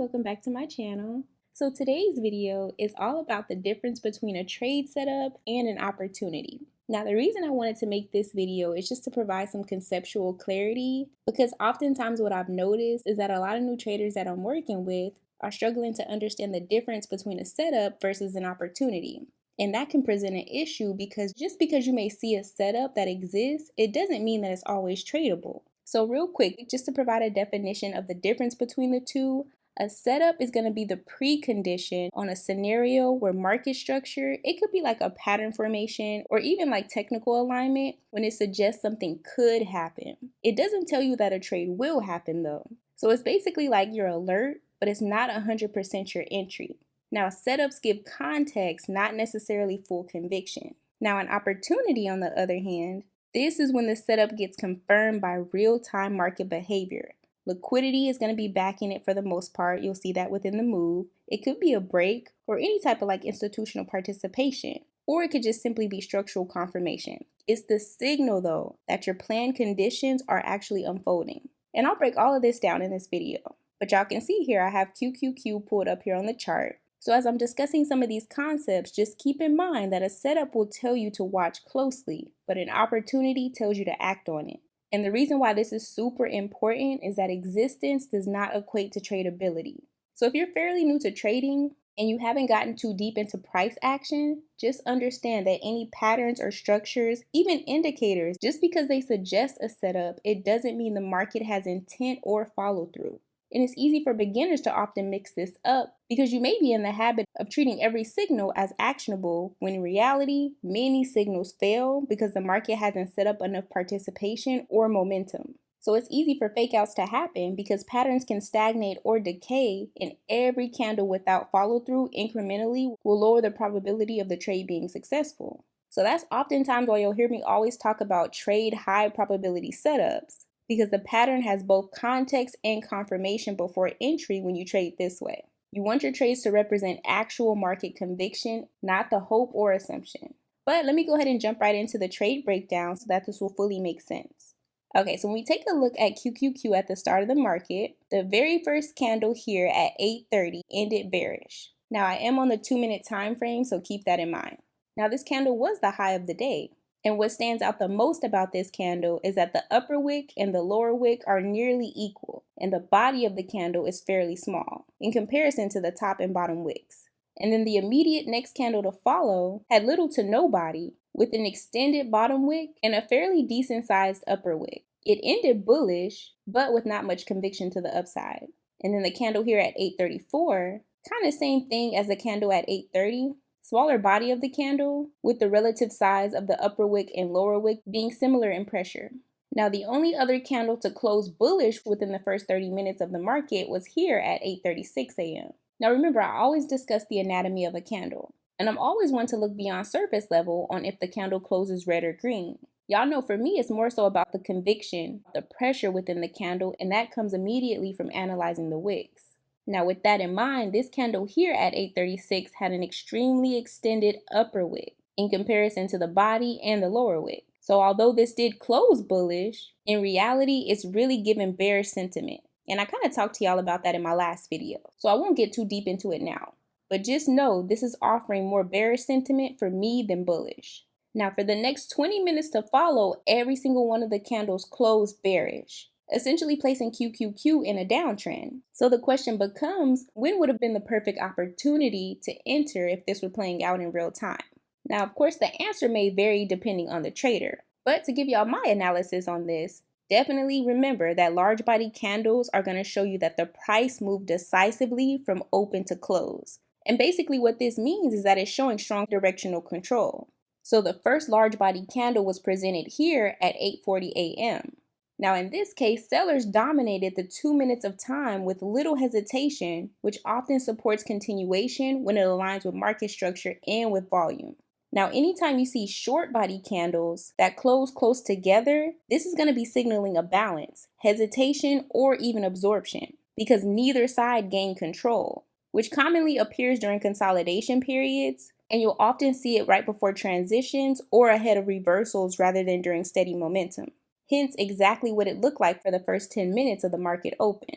welcome back to my channel. So today's video is all about the difference between a trade setup and an opportunity. Now the reason I wanted to make this video is just to provide some conceptual clarity, because oftentimes what I've noticed is that a lot of new traders that I'm working with are struggling to understand the difference between a setup versus an opportunity. And that can present an issue because just because you may see a setup that exists, it doesn't mean that it's always tradable. So real quick, just to provide a definition of the difference between the two, a setup is going to be the precondition on a scenario where market structure, it could be like a pattern formation or even like technical alignment when it suggests something could happen. It doesn't tell you that a trade will happen though. So it's basically like your alert, but it's not 100% your entry. Now, setups give context, not necessarily full conviction. Now, an opportunity, on the other hand, this is when the setup gets confirmed by real-time market behavior. Liquidity is going to be backing it for the most part. You'll see that within the move. It could be a break or any type of like institutional participation, or it could just simply be structural confirmation. It's the signal though that your planned conditions are actually unfolding. And I'll break all of this down in this video. But y'all can see here I have QQQ pulled up here on the chart. So as I'm discussing some of these concepts, just keep in mind that a setup will tell you to watch closely, but an opportunity tells you to act on it. And the reason why this is super important is that existence does not equate to tradability. So if you're fairly new to trading and you haven't gotten too deep into price action, just understand that any patterns or structures, even indicators, just because they suggest a setup, it doesn't mean the market has intent or follow through. And it's easy for beginners to often mix this up because you may be in the habit of treating every signal as actionable when in reality, many signals fail because the market hasn't set up enough participation or momentum. So it's easy for fake outs to happen because patterns can stagnate or decay, and every candle without follow through incrementally will lower the probability of the trade being successful. So that's oftentimes why you'll hear me always talk about trade high probability setups, because the pattern has both context and confirmation before entry when you trade this way. You want your trades to represent actual market conviction, not the hope or assumption. But let me go ahead and jump right into the trade breakdown so that this will fully make sense. Okay, so when we take a look at QQQ at the start of the market, the very first candle here at 8:30 ended bearish. Now I am on the 2-minute time frame, so keep that in mind. Now this candle was the high of the day. And what stands out the most about this candle is that the upper wick and the lower wick are nearly equal, and the body of the candle is fairly small in comparison to the top and bottom wicks. And then the immediate next candle to follow had little to no body, with an extended bottom wick and a fairly decent sized upper wick. It ended bullish, but with not much conviction to the upside. And then the candle here at 8:34, kind of same thing as the candle at 8:30. Smaller body of the candle, with the relative size of the upper wick and lower wick being similar in pressure. Now the only other candle to close bullish within the first 30 minutes of the market was here at 8:36 a.m. Now remember, I always discuss the anatomy of a candle, and I'm always one to look beyond surface level on if the candle closes red or green. Y'all know for me it's more so about the conviction, the pressure within the candle, and that comes immediately from analyzing the wicks. Now with that in mind, this candle here at 8:36 had an extremely extended upper wick in comparison to the body and the lower wick. So although this did close bullish, in reality it's really giving bearish sentiment. And I kind of talked to y'all about that in my last video, so I won't get too deep into it now. But just know this is offering more bearish sentiment for me than bullish. Now for the next 20 minutes to follow, every single one of the candles closed bearish, essentially placing QQQ in a downtrend. So the question becomes, when would have been the perfect opportunity to enter if this were playing out in real time? Now, of course, the answer may vary depending on the trader, but to give y'all my analysis on this, definitely remember that large body candles are going to show you that the price moved decisively from open to close. And basically what this means is that it's showing strong directional control. So the first large body candle was presented here at 8:40 a.m. Now in this case, sellers dominated the 2 minutes of time with little hesitation, which often supports continuation when it aligns with market structure and with volume. Now anytime you see short body candles that close close together, this is going to be signaling a balance, hesitation, or even absorption, because neither side gained control, which commonly appears during consolidation periods, and you'll often see it right before transitions or ahead of reversals rather than during steady momentum. Hence exactly what it looked like for the first 10 minutes of the market open.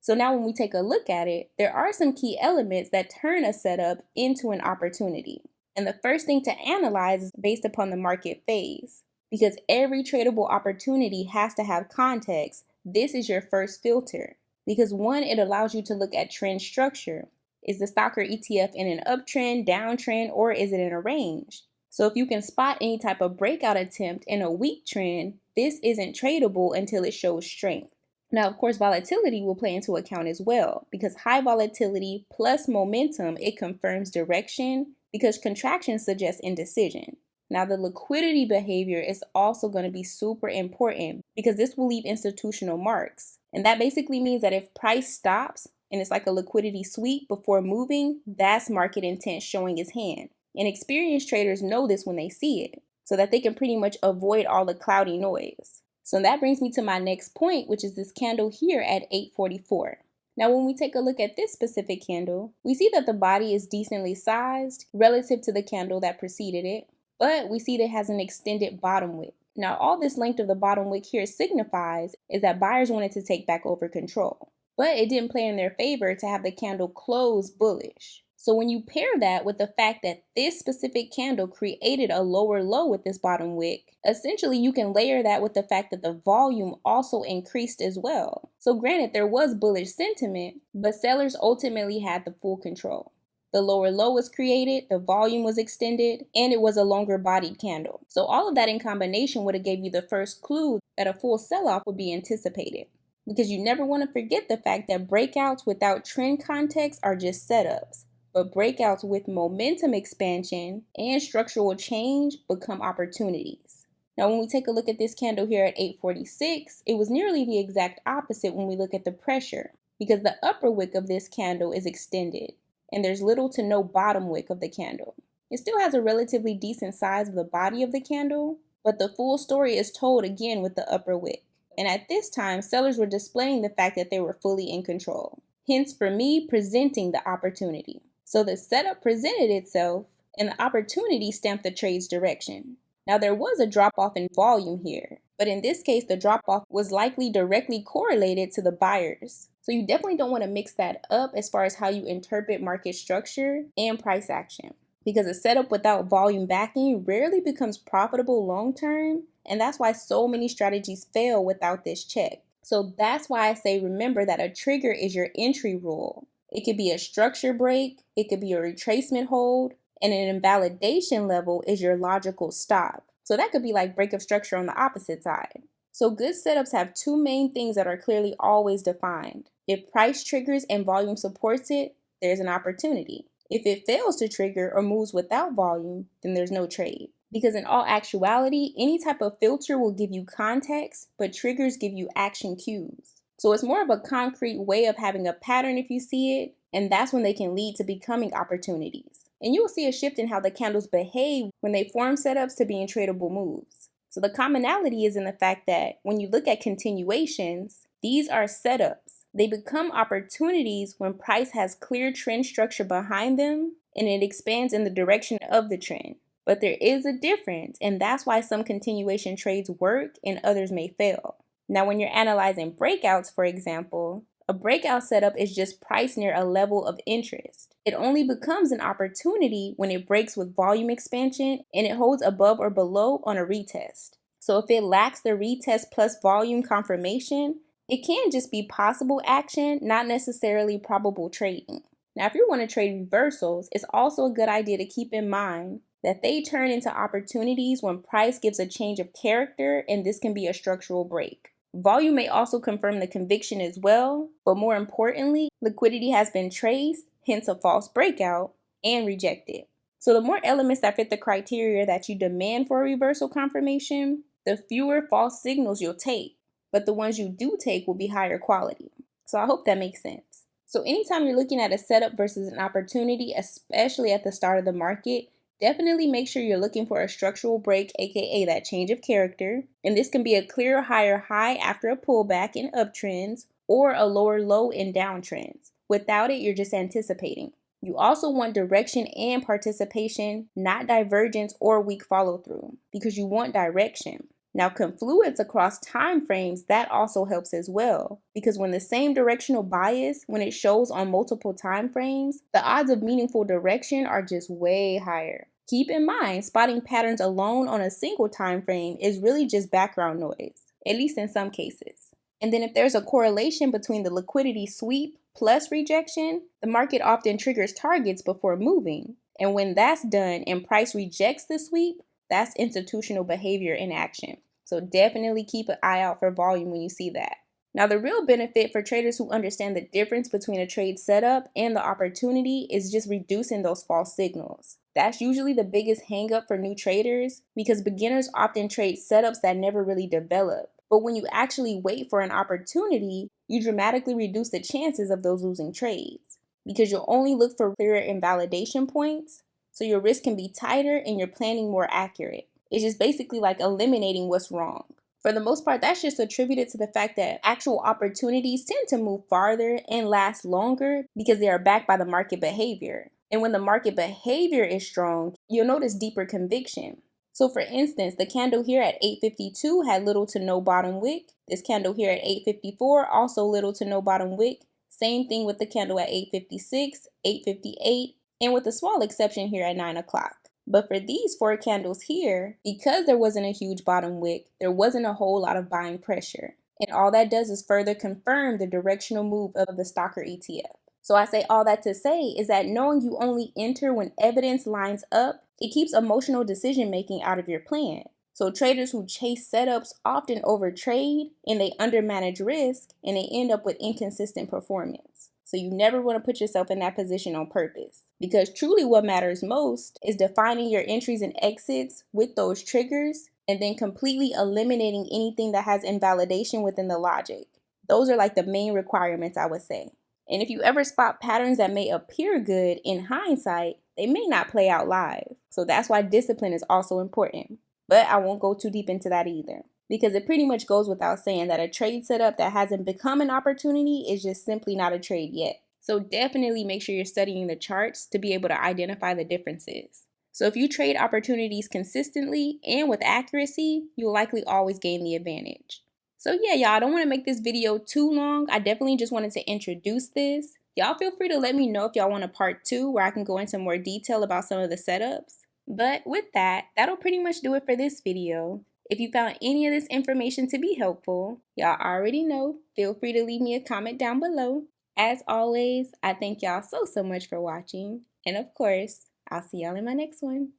So now when we take a look at it, there are some key elements that turn a setup into an opportunity. And the first thing to analyze is based upon the market phase. Because every tradable opportunity has to have context, this is your first filter. Because one, it allows you to look at trend structure. Is the stock or ETF in an uptrend, downtrend, or is it in a range? So if you can spot any type of breakout attempt in a weak trend, this isn't tradable until it shows strength. Now, of course, volatility will play into account as well, because high volatility plus momentum, it confirms direction, because contraction suggests indecision. Now, the liquidity behavior is also going to be super important because this will leave institutional marks. And that basically means that if price stops and it's like a liquidity sweep before moving, that's market intent showing its hand. And experienced traders know this when they see it, so that they can pretty much avoid all the cloudy noise. So that brings me to my next point, which is this candle here at 844. Now, when we take a look at this specific candle, we see that the body is decently sized relative to the candle that preceded it, but we see that it has an extended bottom wick. Now, all this length of the bottom wick here signifies is that buyers wanted to take back over control, but it didn't play in their favor to have the candle close bullish. So when you pair that with the fact that this specific candle created a lower low with this bottom wick, essentially you can layer that with the fact that the volume also increased as well. So granted, there was bullish sentiment, but sellers ultimately had the full control. The lower low was created, the volume was extended, and it was a longer bodied candle. So all of that in combination would have gave you the first clue that a full sell-off would be anticipated. Because you never want to forget the fact that breakouts without trend context are just setups. But breakouts with momentum expansion and structural change become opportunities. Now, when we take a look at this candle here at 846, it was nearly the exact opposite when we look at the pressure, because the upper wick of this candle is extended, and there's little to no bottom wick of the candle. It still has a relatively decent size of the body of the candle, but the full story is told again with the upper wick. And at this time, sellers were displaying the fact that they were fully in control. Hence, for me, presenting the opportunity. So the setup presented itself, and the opportunity stamped the trade's direction. Now, there was a drop-off in volume here, but in this case, the drop-off was likely directly correlated to the buyers. So you definitely don't want to mix that up as far as how you interpret market structure and price action, because a setup without volume backing rarely becomes profitable long-term, and that's why so many strategies fail without this check. So that's why I say remember that a trigger is your entry rule. It could be a structure break, it could be a retracement hold, and an invalidation level is your logical stop. So that could be like break of structure on the opposite side. So good setups have two main things that are clearly always defined. If price triggers and volume supports it, there's an opportunity. If it fails to trigger or moves without volume, then there's no trade. Because in all actuality, any type of filter will give you context, but triggers give you action cues. So it's more of a concrete way of having a pattern if you see it, and that's when they can lead to becoming opportunities. And you will see a shift in how the candles behave when they form setups to being tradable moves. So the commonality is in the fact that when you look at continuations, these are setups. They become opportunities when price has clear trend structure behind them and it expands in the direction of the trend. But there is a difference, and that's why some continuation trades work and others may fail. Now, when you're analyzing breakouts, for example, a breakout setup is just priced near a level of interest. It only becomes an opportunity when it breaks with volume expansion and it holds above or below on a retest. So if it lacks the retest plus volume confirmation, it can just be possible action, not necessarily probable trading. Now, if you want to trade reversals, it's also a good idea to keep in mind that they turn into opportunities when price gives a change of character, and this can be a structural break. Volume may also confirm the conviction as well, but more importantly, liquidity has been traced, hence a false breakout, and rejected. So the more elements that fit the criteria that you demand for a reversal confirmation, the fewer false signals you'll take, but the ones you do take will be higher quality. So I hope that makes sense. So anytime you're looking at a setup versus an opportunity, especially at the start of the market, definitely make sure you're looking for a structural break, aka that change of character, and this can be a clear higher high after a pullback in uptrends or a lower low in downtrends. Without it, you're just anticipating. You also want direction and participation, not divergence or weak follow through, because you want direction. Now, confluence across time frames, that also helps as well, because when the same directional bias, when it shows on multiple time frames, the odds of meaningful direction are just way higher. Keep in mind, spotting patterns alone on a single time frame is really just background noise, at least in some cases. And then if there's a correlation between the liquidity sweep plus rejection, the market often triggers targets before moving. And when that's done and price rejects the sweep, that's institutional behavior in action. So definitely keep an eye out for volume when you see that. Now, the real benefit for traders who understand the difference between a trade setup and the opportunity is just reducing those false signals. That's usually the biggest hangup for new traders because beginners often trade setups that never really develop. But when you actually wait for an opportunity, you dramatically reduce the chances of those losing trades because you'll only look for clearer invalidation points, so your risk can be tighter and your planning more accurate. It's just basically like eliminating what's wrong. For the most part, that's just attributed to the fact that actual opportunities tend to move farther and last longer because they are backed by the market behavior. And when the market behavior is strong, you'll notice deeper conviction. So for instance, the candle here at 852 had little to no bottom wick. This candle here at 854, also little to no bottom wick. Same thing with the candle at 856, 858, and with a small exception here at 9 o'clock. But for these 4 candles here, because there wasn't a huge bottom wick, there wasn't a whole lot of buying pressure. And all that does is further confirm the directional move of the Stocker ETF. So I say all that to say is that knowing you only enter when evidence lines up, it keeps emotional decision making out of your plan. So traders who chase setups often overtrade and they undermanage risk and they end up with inconsistent performance. So you never want to put yourself in that position on purpose, because truly what matters most is defining your entries and exits with those triggers and then completely eliminating anything that has invalidation within the logic. Those are like the main requirements, I would say. And if you ever spot patterns that may appear good in hindsight, they may not play out live. So that's why discipline is also important. But I won't go too deep into that either, because it pretty much goes without saying that a trade setup that hasn't become an opportunity is just simply not a trade yet. So definitely make sure you're studying the charts to be able to identify the differences. So if you trade opportunities consistently and with accuracy, you'll likely always gain the advantage. So yeah, y'all, I don't want to make this video too long. I definitely just wanted to introduce this. Y'all feel free to let me know if y'all want a part 2 where I can go into more detail about some of the setups. But with that, that'll pretty much do it for this video. If you found any of this information to be helpful, y'all already know, feel free to leave me a comment down below. As always, I thank y'all so much for watching. And of course, I'll see y'all in my next one.